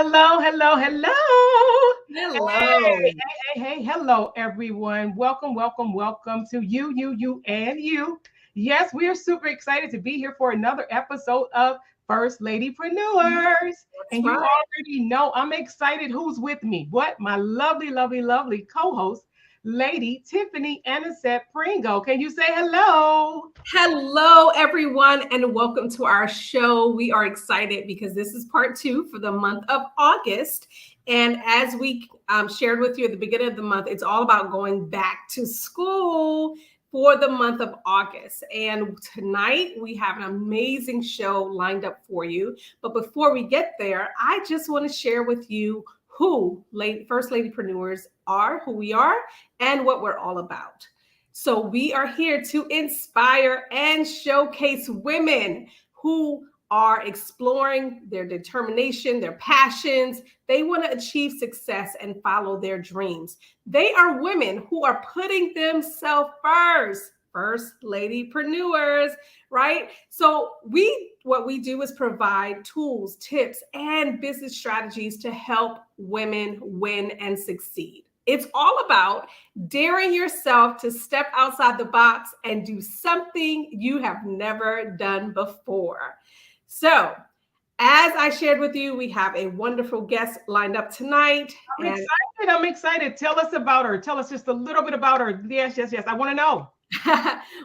Hello, hello, hello. Hello. Hey, hello, everyone. Welcome to and you. Yes, we are super excited to be here for another episode of First Lady Prenuers. That's And you right. already know I'm excited. Who's with me? What? My lovely co host, Lady Tiffany Anisette Pringle. Can you say hello? Hello, everyone, and welcome to our show. We are excited because this is part two for the month of August. And as we shared with you at the beginning of the month, it's all about going back to school for the month of August. And tonight we have an amazing show lined up for you. But before we get there, I just want to share with you who First Ladypreneurs are, who we are, and what we're all about. So we are here to inspire and showcase women who are exploring their determination, their passions. They want to achieve success and follow their dreams. They are women who are putting themselves first ladypreneurs, right? So what we do is provide tools, tips, and business strategies to help women win and succeed. It's all about daring yourself to step outside the box and do something you have never done before. So, as I shared with you, we have a wonderful guest lined up tonight. I'm excited. Tell us about her. Tell us just a little bit about her. Yes. I want to know.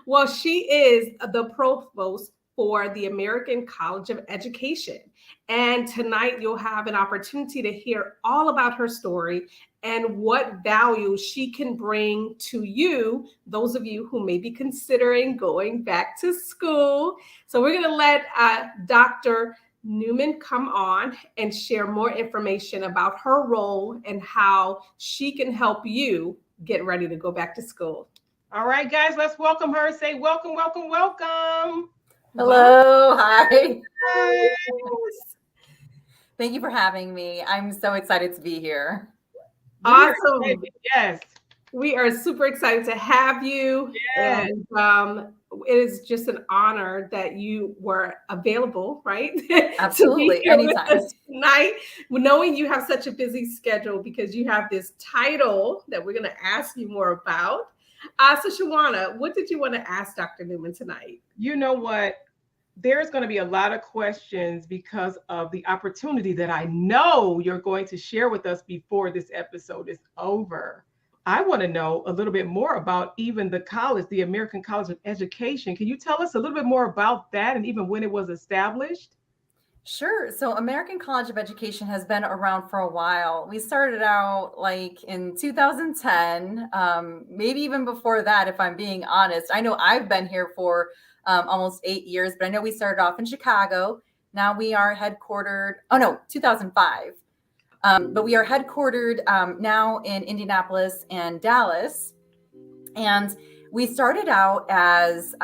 Well, she is the provost for the American College of Education. And tonight you'll have an opportunity to hear all about her story and what value she can bring to you, those of you who may be considering going back to school. So we're going to let Dr. Neumann come on and share more information about her role and how she can help you get ready to go back to school. All right, guys, let's welcome her. Say welcome. Hello. Hi. Hi. Thank you for having me. I'm so excited to be here. Awesome. Yes. We are super excited to have you. Yes. And it is just an honor that you were available, right? Absolutely. Anytime. Tonight, knowing you have such a busy schedule because you have this title that we're going to ask you more about. So Shawanna, what did you want to ask Dr. Neumann tonight? You know what? There's going to be a lot of questions because of the opportunity that I know you're going to share with us before this episode is over. I want to know a little bit more about even the college, the American College of Education. Can you tell us a little bit more about that and even when it was established? Sure. So American College of Education has been around for a while. We started out like in 2010, maybe even before that, if I'm being honest. I know I've been here for almost 8 years, but I know we started off in Chicago. Now we are headquartered, 2005. But we are headquartered now in Indianapolis and Dallas. And we started out as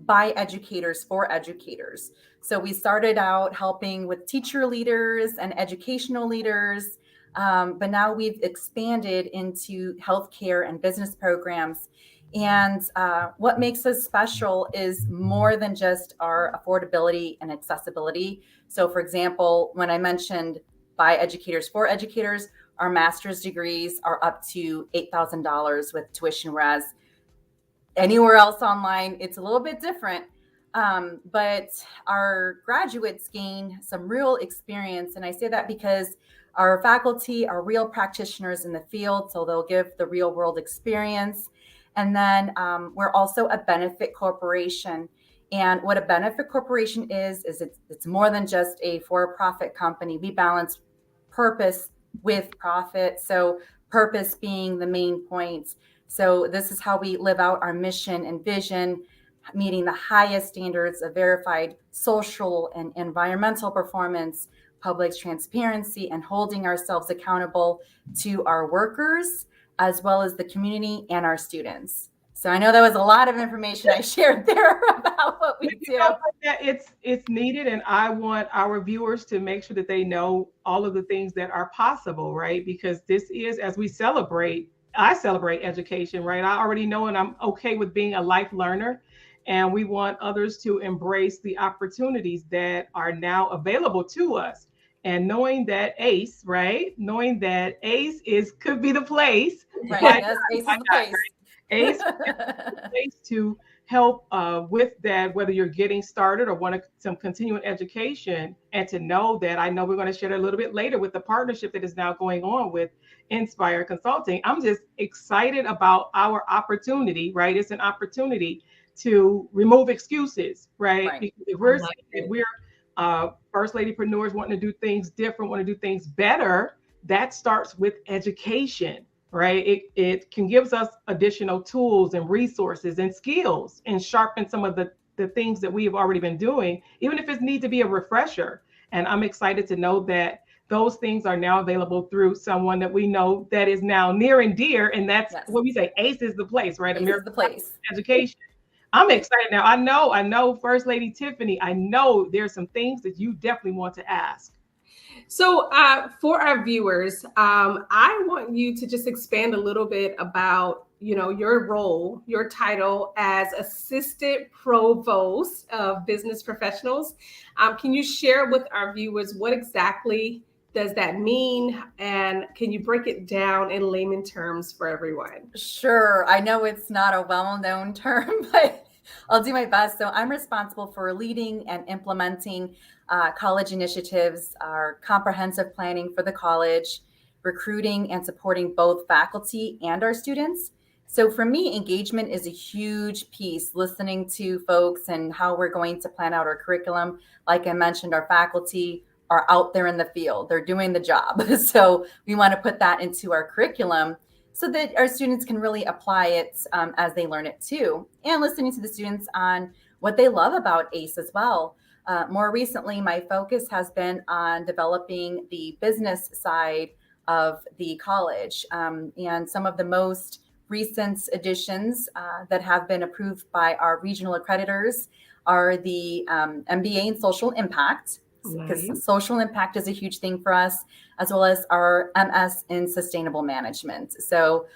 by educators for educators. So we started out helping with teacher leaders and educational leaders, but now we've expanded into healthcare and business programs. And what makes us special is more than just our affordability and accessibility. So for example, when I mentioned by educators for educators, our master's degrees are up to $8,000 with tuition, whereas anywhere else online, it's a little bit different. But our graduates gain some real experience. And I say that because our faculty are real practitioners in the field, so they'll give the real world experience. And then we're also a benefit corporation. And what a benefit corporation is it's more than just a for-profit company. We balance purpose with profit. So purpose being the main point. So this is how we live out our mission and vision, meeting the highest standards of verified social and environmental performance, public transparency, and holding ourselves accountable to our workers, as well as the community and our students. So I know that was a lot of information I shared there about what we do. It's needed, and I want our viewers to make sure that they know all of the things that are possible, right? Because this is, as we celebrate, I celebrate education, right? I already know, and I'm okay with being a life learner. And we want others to embrace the opportunities that are now available to us. and knowing that ACE, right? Knowing that ACE could be the place. Right. Why Yes, ACE is why the not, place. right? ACE place to help with that, whether you're getting started or want some continuing education, and to know that I know we're going to share a little bit later with the partnership that is now going on with Inspire Consulting. I'm just excited about our opportunity, right? It's an opportunity to remove excuses, right? Right. Because if we're saying that we're first lady preneurs wanting to do things different, want to do things better, that starts with education, right? It can gives us additional tools and resources and skills and sharpen some of the things that we have already been doing, even if it needs to be a refresher. And I'm excited to know that those things are now available through someone that we know that is now near and dear. And that's Yes. what we say, ACE is the place, right? ACE is the place. Education. I'm excited now. I know First Lady Tiffany, I know there's some things that you definitely want to ask. So for our viewers, I want you to just expand a little bit about, your role, your title as Assistant Provost of Business Professionals. Can you share with our viewers what exactly does that mean? And can you break it down in layman terms for everyone? Sure. I know it's not a well-known term, but I'll do my best. So I'm responsible for leading and implementing college initiatives, our comprehensive planning for the college, recruiting and supporting both faculty and our students. So for me, engagement is a huge piece, listening to folks and how we're going to plan out our curriculum. Like I mentioned, our faculty are out there in the field. They're doing the job. So we want to put that into our curriculum so that our students can really apply it as they learn it too. And listening to the students on what they love about ACE as well. More recently, my focus has been on developing the business side of the college. And some of the most recent additions that have been approved by our regional accreditors are the MBA in social impact, because Nice. social impact is a huge thing for us, as well as our MS in sustainable management. So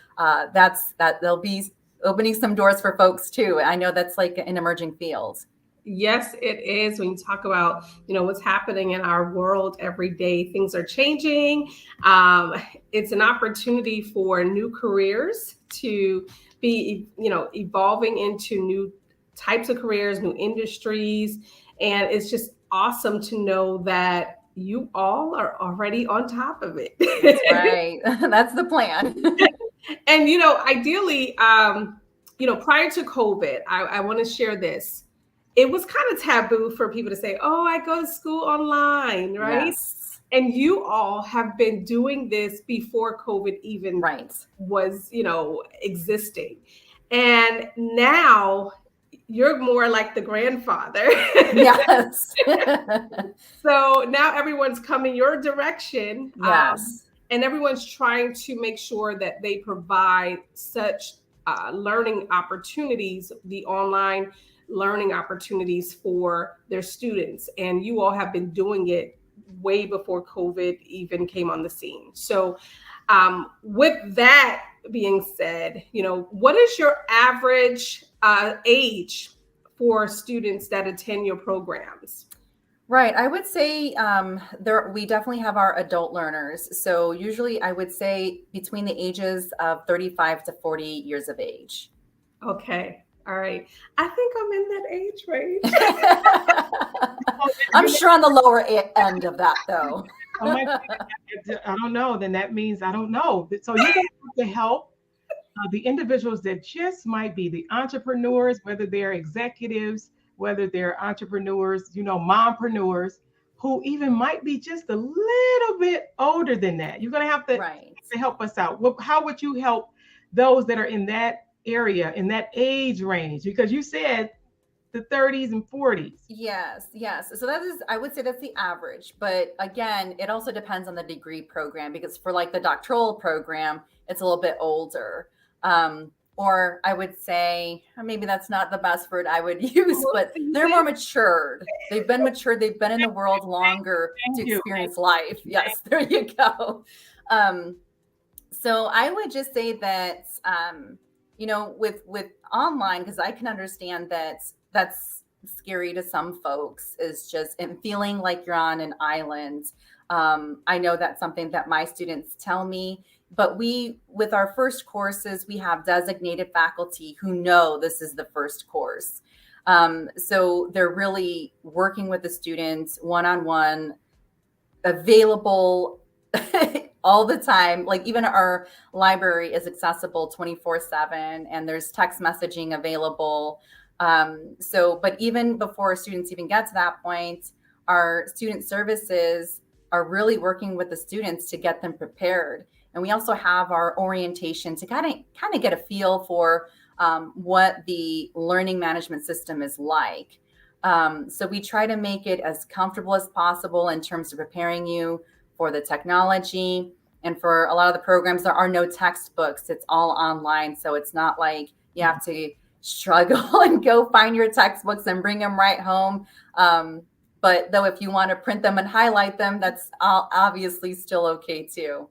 they'll be opening some doors for folks too. I know that's like an emerging field. Yes, it is. When you talk about, what's happening in our world every day, things are changing. It's an opportunity for new careers to be, evolving into new types of careers, new industries. And it's just awesome to know that you all are already on top of it. That's right. That's the plan. And, ideally, prior to COVID, I want to share this. It was kind of taboo for people to say, oh, I go to school online, right? Yes. And you all have been doing this before COVID even was, existing. And now you're more like the grandfather. Yes. So now everyone's coming your direction. Yes. And everyone's trying to make sure that they provide such learning opportunities, the online learning opportunities for their students. And you all have been doing it way before COVID even came on the scene. So with that being said, what is your average age for students that attend your programs? Right. I would say we definitely have our adult learners. So usually I would say between the ages of 35 to 40 years of age. Okay. All right. I think I'm in that age range. I'm sure on the lower end of that, though. I don't know. Then that means I don't know. So you're going to have to help the individuals that just might be the entrepreneurs, whether they're executives, whether they're entrepreneurs, mompreneurs, who even might be just a little bit older than that. You're going to have to help us out. How would you help those that are in that area, in that age range? Because you said the 30s and 40s. Yes. So I would say that's the average. But again, it also depends on the degree program, because for like the doctoral program, it's a little bit older. Or I would say, maybe that's not the best word I would use, but they're more matured. They've been matured. They've been in the world longer to experience life. Yes, there you go. So I would just say that, with online, because I can understand that that's scary to some folks, is just feeling like you're on an island. I know that's something that my students tell me. But with our first courses, we have designated faculty who know this is the first course. So they're really working with the students one-on-one, available all the time. Like even our library is accessible 24/7, and there's text messaging available. But even before students even get to that point, our student services are really working with the students to get them prepared. And we also have our orientation to kind of get a feel for what the learning management system is like. So we try to make it as comfortable as possible in terms of preparing you for the technology. And for a lot of the programs, there are no textbooks. It's all online. So it's not like you have to struggle and go find your textbooks and bring them right home. But though, if you want to print them and highlight them, that's obviously still okay too.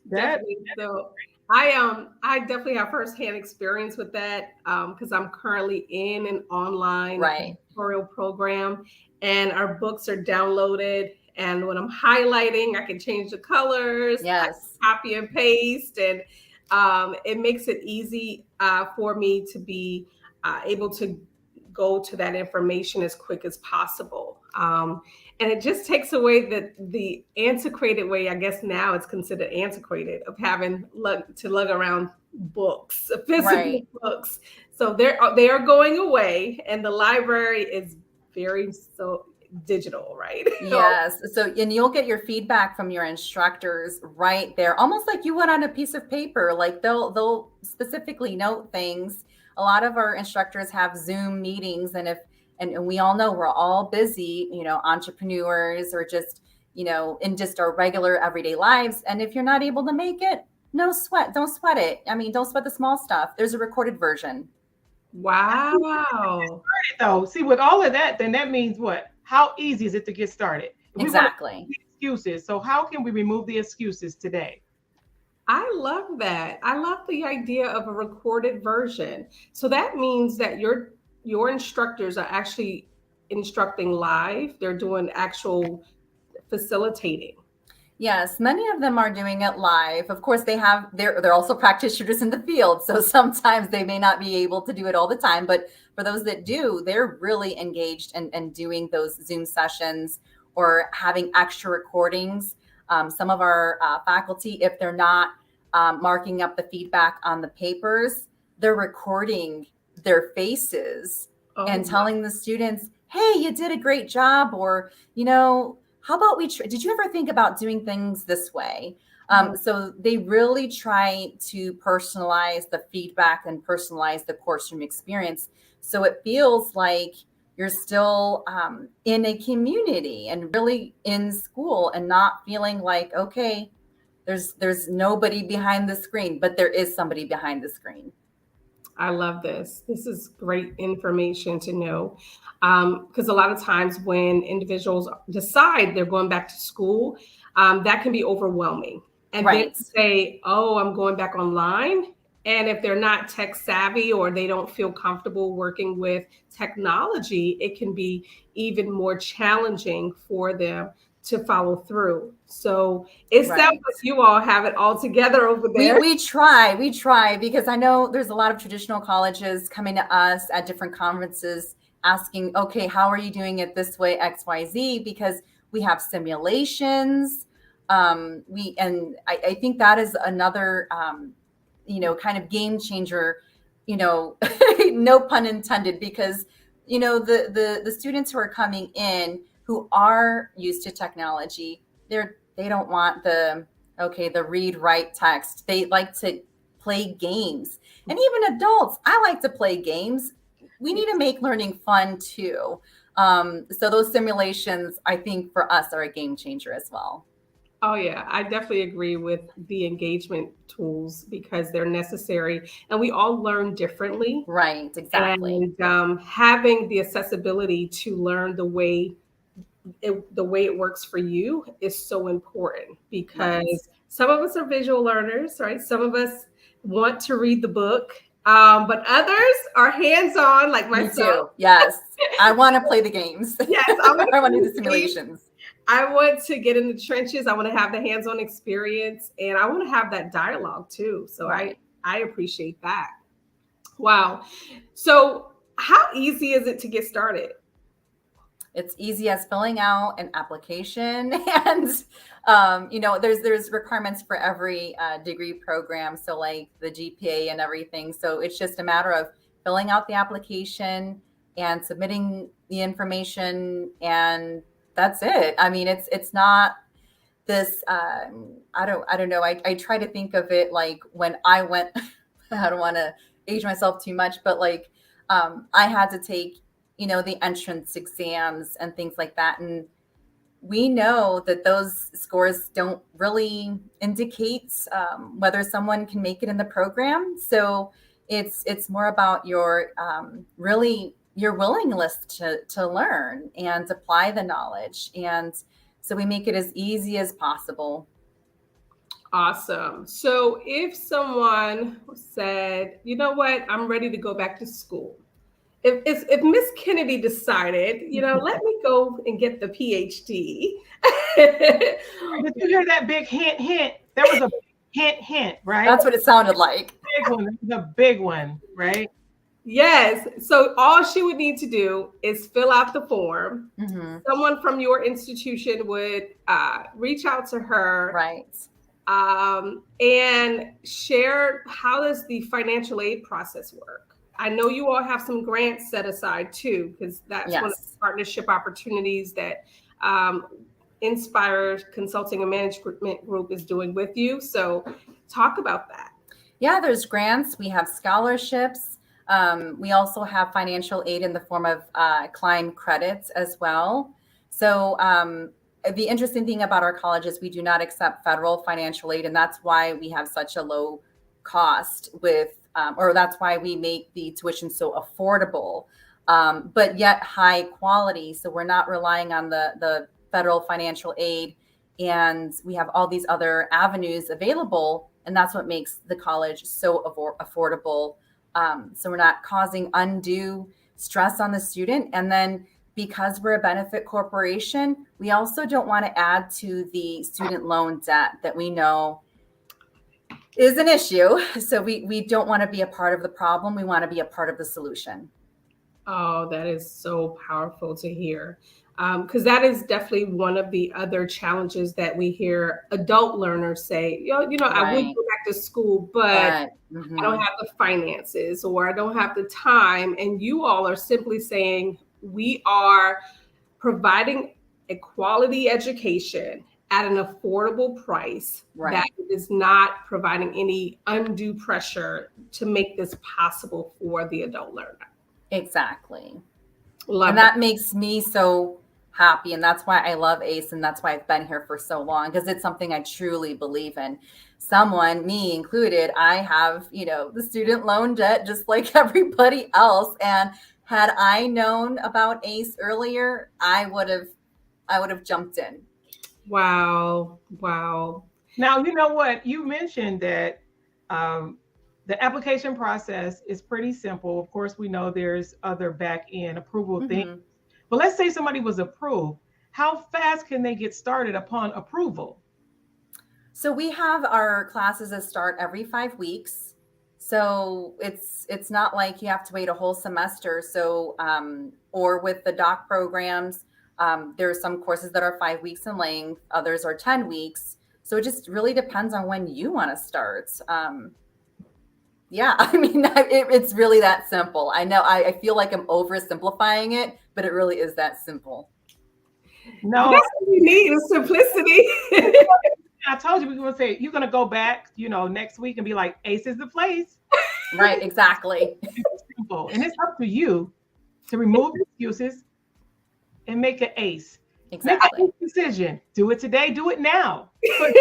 Definitely. So I definitely have firsthand experience with that because I'm currently in an online tutorial program, and our books are downloaded. And when I'm highlighting, I can change the colors, copy and paste, and it makes it easy for me to be able to go to that information as quick as possible. And it just takes away the antiquated way, I guess now it's considered antiquated, of having to lug around books, physical books. So they are going away, and the library is very digital, right? Yes. So, and you'll get your feedback from your instructors right there, almost like you would on a piece of paper. Like they'll specifically note things. A lot of our instructors have Zoom meetings, and we all know we're all busy, entrepreneurs, or just, in just our regular everyday lives. And if you're not able to make it, no sweat. Don't sweat it. I mean, don't sweat the small stuff. There's a recorded version. Wow. Though, see, with all of that, then that means what? How easy is it to get started? Exactly. Excuses. So how can we remove the excuses today? I love that. I love the idea of a recorded version. So that means that your instructors are actually instructing live. They're doing actual facilitating. Yes, many of them are doing it live. Of course, they're also practitioners in the field, so sometimes they may not be able to do it all the time. But for those that do, they're really engaged and doing those Zoom sessions or having extra recordings. Some of our faculty, if they're not marking up the feedback on the papers, they're recording their faces and telling the students, "Hey, you did a great job," or how about did you ever think about doing things this way? So they really try to personalize the feedback and personalize the course room experience. So it feels like you're still in a community and really in school, and not feeling like, okay, there's nobody behind the screen, but there is somebody behind the screen. I love this. This is great information to know. Because a lot of times when individuals decide they're going back to school, that can be overwhelming. And then say, "Oh, I'm going back online." And if they're not tech savvy or they don't feel comfortable working with technology, it can be even more challenging for them to follow through. So it sounds like you all have it all together over there. We try because I know there's a lot of traditional colleges coming to us at different conferences asking, "Okay, how are you doing it this way, XYZ?" Because we have simulations. I think that is another kind of game changer, no pun intended, because the students who are coming in who are used to technology, they don't want the read write text. They like to play games. And even adults, I like to play games. We need to make learning fun too. So those simulations, I think, for us are a game changer as well. Oh yeah, I definitely agree with the engagement tools because they're necessary, and we all learn differently. Right, exactly. And having the accessibility to learn the way it works for you is so important, because some of us are visual learners, right? Some of us want to read the book, but others are hands-on, like myself. Me too. Yes, I want to play the games. Yes, I want to do the simulations. I want to get in the trenches. I want to have the hands-on experience, and I want to have that dialogue too. So Right. I appreciate that. Wow. So how easy is it to get started? It's easy as filling out an application, and there's requirements for every degree program, so like the GPA and everything. So it's just a matter of filling out the application and submitting the information, and that's it. I mean, it's not this. I don't know. I try to think of it like when I went. I don't want to age myself too much, but like I had to take the entrance exams and things like that. And we know that those scores don't really indicate whether someone can make it in the program. So it's more about your your willingness to learn and apply the knowledge. And so we make it as easy as possible. Awesome. So if someone said, you know what, I'm ready to go back to school. If Miss Kennedy decided, let me go and get the PhD. Did you hear that big hint, hint? That was a hint, right? That's what it sounded like. Big one, the big one, right? Yes. So all she would need to do is fill out the form. Mm-hmm. Someone from your institution would reach out to her. Right. And share, how does the financial aid process work? I know you all have some grants set aside too, because that's one of the partnership opportunities that Inspire Consulting and Management Group is doing with you. So talk about that. Yeah, there's grants. We have scholarships. We also have financial aid in the form of climb credits as well. So the interesting thing about our college is we do not accept federal financial aid, and that's why we have such a low cost or that's why we make the tuition so affordable, but yet high quality. So we're not relying on the federal financial aid, and we have all these other avenues available, and that's what makes the college so affordable. So we're not causing undue stress on the student. And then because we're a benefit corporation, we also don't want to add to the student loan debt that we know is an issue. So we don't want to be a part of the problem. We want to be a part of the solution. Oh, that is so powerful to hear. Because that is definitely one of the other challenges that we hear adult learners say, I would go back to school, but I don't have the finances, or I don't have the time. And you all are simply saying, we are providing a quality education at an affordable price that is not providing any undue pressure to make this possible for the adult learner. Exactly. And that makes me so happy. And that's why I love ACE. And that's why I've been here for so long, because it's something I truly believe in. Me included, I have, the student loan debt just like everybody else. And had I known about ACE earlier, I would have jumped in. Wow. Now, you know what? You mentioned that the application process is pretty simple. Of course, we know there's other back end approval things. But let's say somebody was approved. How fast can they get started upon approval? So we have our classes that start every 5 weeks. So it's not like you have to wait a whole semester. So or with the doc programs, there are some courses that are 5 weeks in length, others are 10 weeks. So it just really depends on when you want to start. It's really that simple. I know I feel like I'm oversimplifying it, but it really is that simple. No, that's what you need, is simplicity. I told you we were going to say, you're going to go back, next week and be like, ACE is the place. Right, exactly. It's simple. And it's up to you to remove excuses and make an ACE. Exactly. Make an ACE decision. Do it today. Do it now. But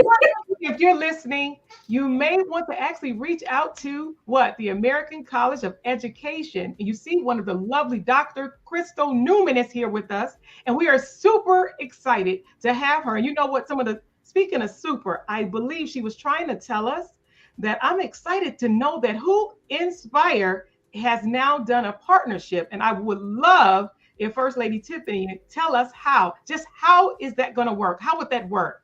if you're listening, you may want to actually reach out to the American College of Education. And you see one of the lovely Dr. Crystal Neumann is here with us. And we are super excited to have her. And you know what? Speaking of super, I believe she was trying to tell us that I'm excited to know that Inspire has now done a partnership. And I would love if First Lady Tiffany tell us how is that going to work? How would that work?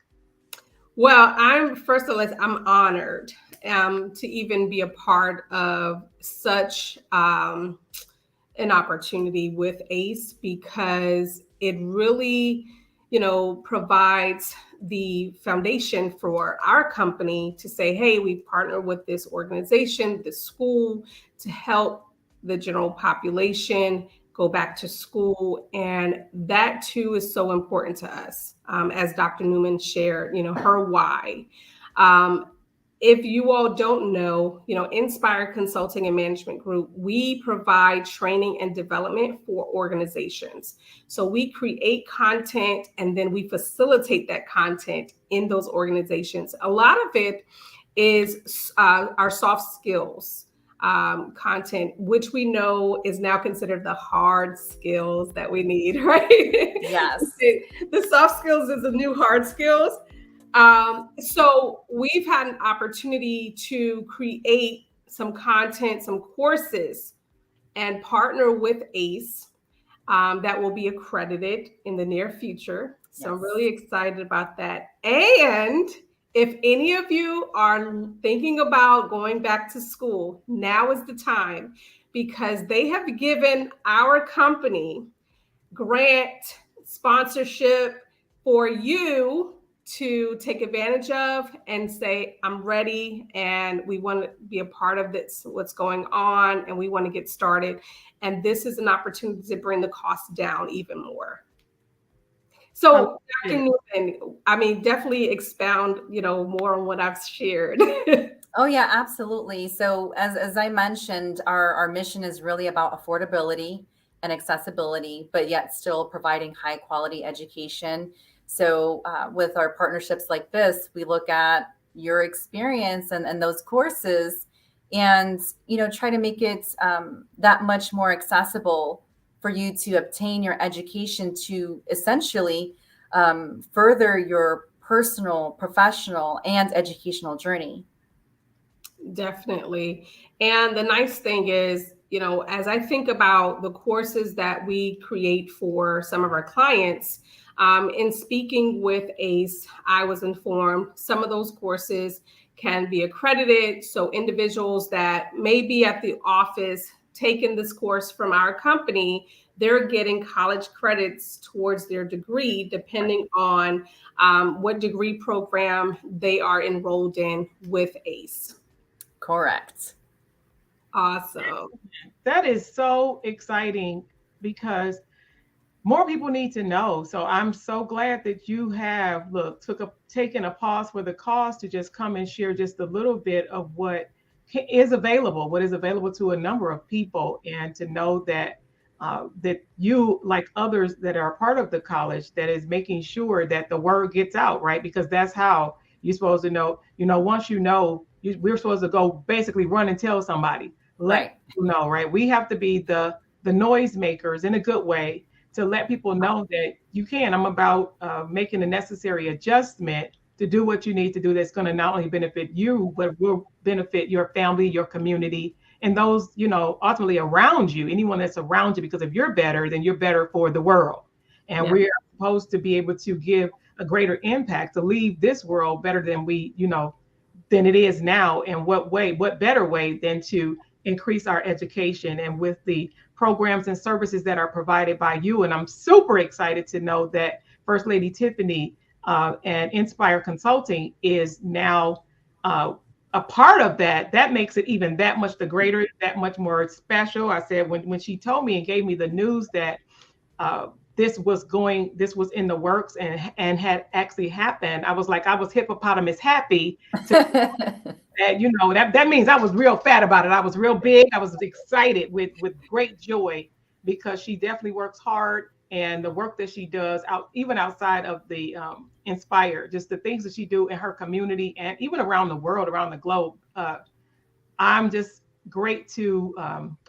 Well, first of all, I'm honored to even be a part of such an opportunity with ACE, because it really, provides the foundation for our company to say, hey, we partner with this organization, this school, to help the general population go back to school. And that too is so important to us. As Dr. Neumann shared, her why. If you all don't know, Inspire Consulting and Management Group, we provide training and development for organizations. So we create content and then we facilitate that content in those organizations. A lot of it is our soft skills content, which we know is now considered the hard skills that we need, right? Yes. The soft skills is the new hard skills. So we've had an opportunity to create some content, some courses, and partner with ACE that will be accredited in the near future. So yes. I'm really excited about that. And if any of you are thinking about going back to school, now is the time, because they have given our company grant sponsorship for you to take advantage of and say, I'm ready and we want to be a part of this, what's going on, and we want to get started. And this is an opportunity to bring the cost down even more. So, Dr. Neumann, definitely expound, more on what I've shared. Oh, yeah, absolutely. So as I mentioned, our mission is really about affordability and accessibility, but yet still providing high quality education. So with our partnerships like this, we look at your experience and those courses and, try to make it that much more accessible for you to obtain your education to essentially further your personal, professional, and educational journey. Definitely. And the nice thing is, as I think about the courses that we create for some of our clients, in speaking with ACE, I was informed some of those courses can be accredited. So individuals that may be at the office taking this course from our company, they're getting college credits towards their degree, depending on what degree program they are enrolled in with ACE. Correct. Awesome. That is so exciting, because more people need to know. So I'm so glad that you have taken a pause for the cause to just come and share just a little bit of what is available to a number of people, and to know that that you, like others that are part of the college, that is making sure that the word gets out, right? Because that's how you're supposed to know. Once we're supposed to go basically run and tell somebody, let people know, right? We have to be the noise makers in a good way to let people know that you can. I'm about making the necessary adjustment to do what you need to do that's going to not only benefit you, but will benefit your family, your community, and those, ultimately around you, anyone that's around you, because if you're better, then you're better for the world. And we're supposed to be able to give a greater impact, to leave this world better than than it is now. And what better way than to increase our education, and with the programs and services that are provided by you. And I'm super excited to know that First Lady Tiffany and Inspire Consulting is now a part of that. That makes it even that much the greater, that much more special. I said when she told me and gave me the news that this was in the works and had actually happened, I was hippopotamus happy that means I was real fat about it. I was real big. I was excited with great joy, because she definitely works hard, and the work that she does even outside of the Inspire, just the things that she do in her community and even around the world, around the globe. I'm just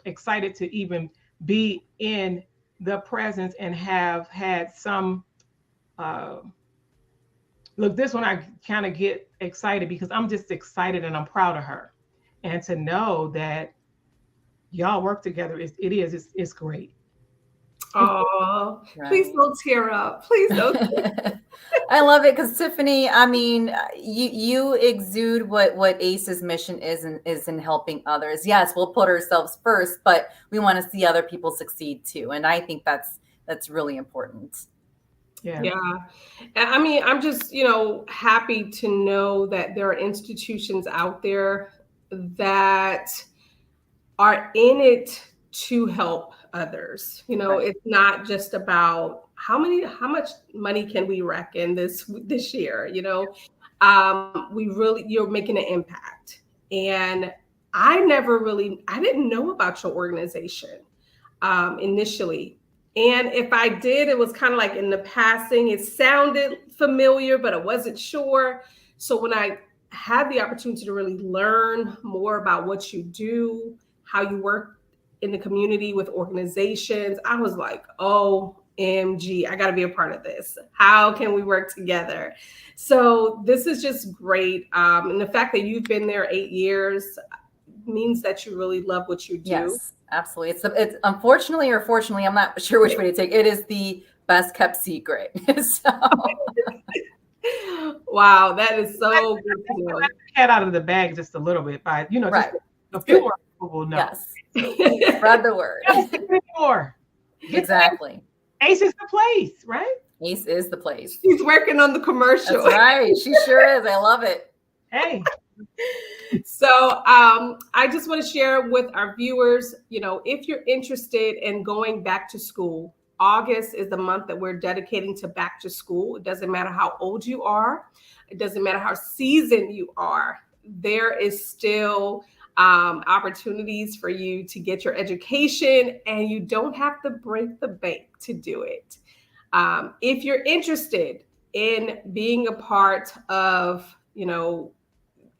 excited to even be in the presence and have had some this one I kind of get excited, because I'm just excited and I'm proud of her. And to know that y'all work together, it's great. Oh, Right. please don't tear up. Please don't. I love it because Tiffany, I mean, you exude what ACE's mission is in helping others. Yes, we'll put ourselves first, but we want to see other people succeed too. And I think that's really important. Yeah. And I mean, I'm just, happy to know that there are institutions out there that are in it to help others. Right. It's not just about how much money can we reckon this year, you're making an impact. And I didn't know about your organization initially. And if I did, it was kind of like in the passing. It sounded familiar, but I wasn't sure. So when I had the opportunity to really learn more about what you do, how you work in the community with organizations, I was like, OMG, I got to be a part of this. How can we work together? So this is just great. And the fact that you've been there 8 years means that you really love what you do. Yes, absolutely. It's unfortunately or fortunately, I'm not sure which way to take it. It is the best kept secret. So. Wow, that is so good to know. Let the cat out of the bag just a little bit by, Right. just a few more people will know. Yes. Spread the word. More. Exactly. ACE is the place, right? ACE is the place. She's working on the commercial. That's right. She sure is. I love it. Hey. So I just want to share with our viewers, if you're interested in going back to school, August is the month that we're dedicating to back to school. It doesn't matter how old you are. It doesn't matter how seasoned you are. There is still opportunities for you to get your education, and you don't have to break the bank to do it. If you're interested in being a part of,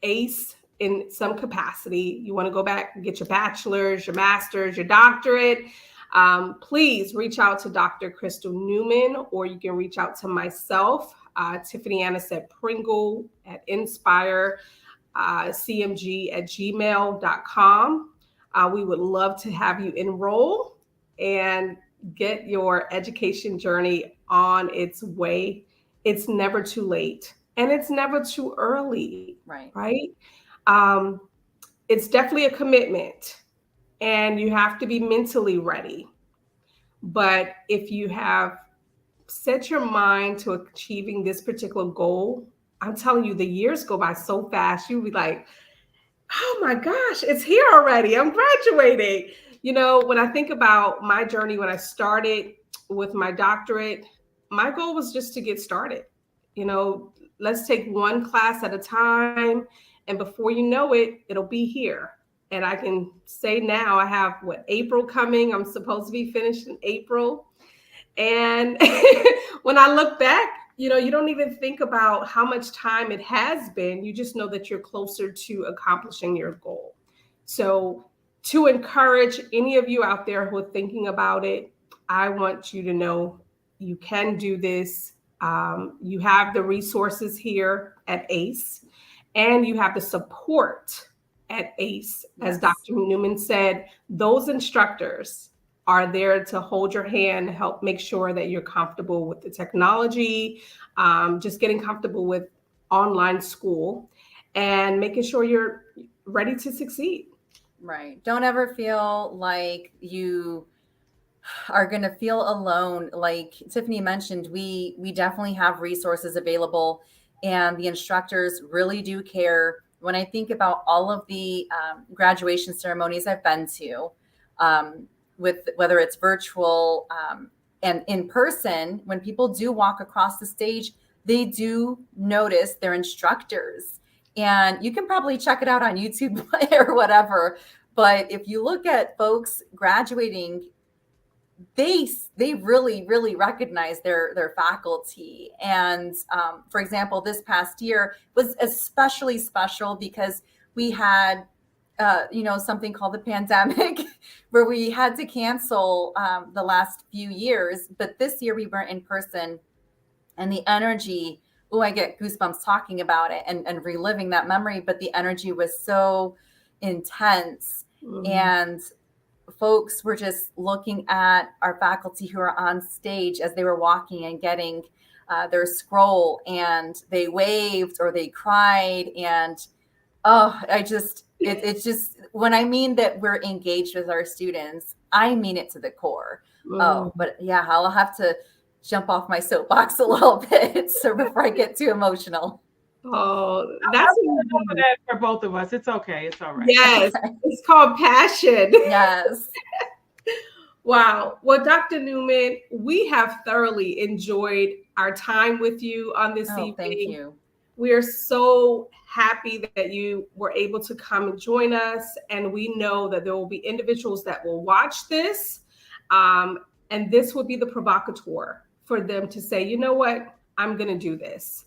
ACE in some capacity, you want to go back and get your bachelor's, your master's, your doctorate, please reach out to Dr. Crystal Neumann, or you can reach out to myself, Tiffany Anisette Pringle at inspirecmg@gmail.com. We would love to have you enroll and get your education journey on its way. It's never too late, and it's never too early. Right? It's definitely a commitment, and you have to be mentally ready. But if you have set your mind to achieving this particular goal, I'm telling you, the years go by so fast. You'll be like, oh my gosh, it's here already. I'm graduating. When I think about my journey, when I started with my doctorate, my goal was just to get started. Let's take one class at a time. And before you know it, it'll be here. And I can say now I have April coming. I'm supposed to be finished in April. And when I look back, you don't even think about how much time it has been. You just know that you're closer to accomplishing your goal. So to encourage any of you out there who are thinking about it, I want you to know you can do this. You have the resources here at ACE, and you have the support at ACE. As Dr. Neumann said, those instructors are there to hold your hand, help make sure that you're comfortable with the technology, just getting comfortable with online school, and making sure you're ready to succeed. Right. Don't ever feel like you are going to feel alone. Like Tiffany mentioned, we definitely have resources available, and the instructors really do care. When I think about all of the graduation ceremonies I've been to, with whether it's virtual and in person, when people do walk across the stage, they do notice their instructors. And you can probably check it out on YouTube or whatever. But if you look at folks graduating, they really, really recognize their faculty. And for example, this past year was especially special because we had something called the pandemic where we had to cancel the last few years. But this year we weren't in person, and the energy, I get goosebumps talking about it and reliving that memory. But the energy was so intense. Mm-hmm. And folks were just looking at our faculty who are on stage as they were walking and getting their scroll, and they waved or they cried. And it's just, when I mean that we're engaged with our students, I mean it to the core. But yeah, I'll have to jump off my soapbox a little bit so before I get too emotional. Oh, that's that for both of us. It's okay. It's all right. Yes, it's called passion. Yes. Wow. Well, Dr. Neumann, we have thoroughly enjoyed our time with you on this evening. Thank you. We are so happy that you were able to come and join us. And we know that there will be individuals that will watch this. And this will be the provocateur for them to say, you know what, I'm going to do this.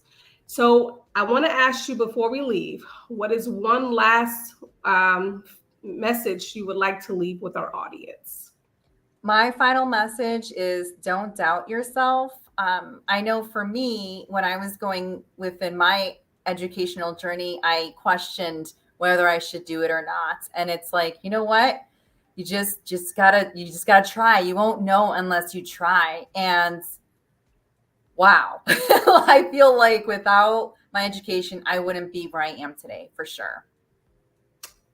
So I want to ask you before we leave, what is one last message you would like to leave with our audience? My final message is don't doubt yourself. I know for me, when I was going within my educational journey, I questioned whether I should do it or not. And it's like, you know what? You just gotta try. You won't know unless you try. And wow, I feel like without my education, I wouldn't be where I am today, for sure.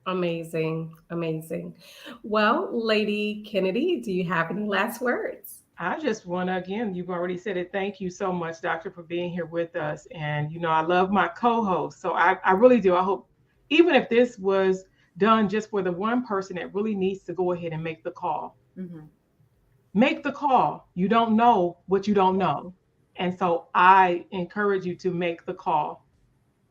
Amazing. Amazing. Well, Lady Kennedy, do you have any last words? I just want to, again, you've already said it. Thank you so much, Doctor, for being here with us. And, you know, I love my co-host. So I really do. I hope, even if this was done just for the one person that really needs to go ahead and make the call, make the call. You don't know what you don't know. And so I encourage you to make the call,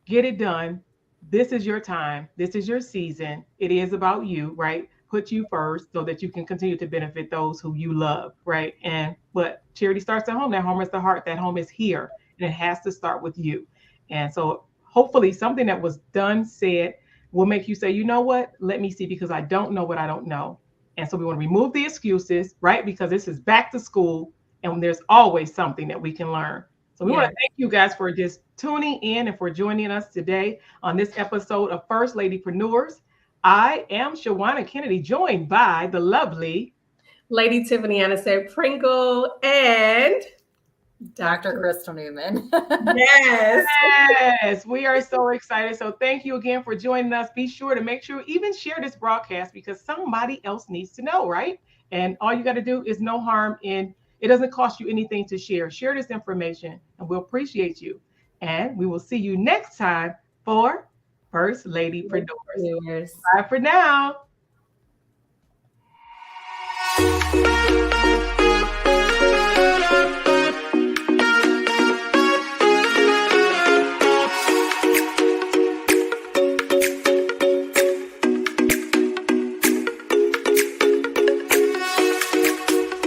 get it done. This is your time. This is your season. It is about you, right? Put you first so that you can continue to benefit those who you love, right? And but charity starts at home. That home is the heart. That home is here. And it has to start with you. And so hopefully something that was done, said, will make you say, you know what? Let me see, because I don't know what I don't know. And so we want to remove the excuses, right? Because this is back to school and there's always something that we can learn. So we want to thank you guys for just tuning in and for joining us today on this episode of First Lady Prenuers. I am Shawanna Kennedy, joined by the lovely Lady Tiffany Anisette Pringle and Dr. Crystal Neumann. Yes, we are so excited. So thank you again for joining us. Be sure to make sure even share this broadcast, because somebody else needs to know, right? And all you got to do is no harm in. It doesn't cost you anything to share. Share this information and we'll appreciate you. And we will see you next time for First Lady Prenuers. Bye for now.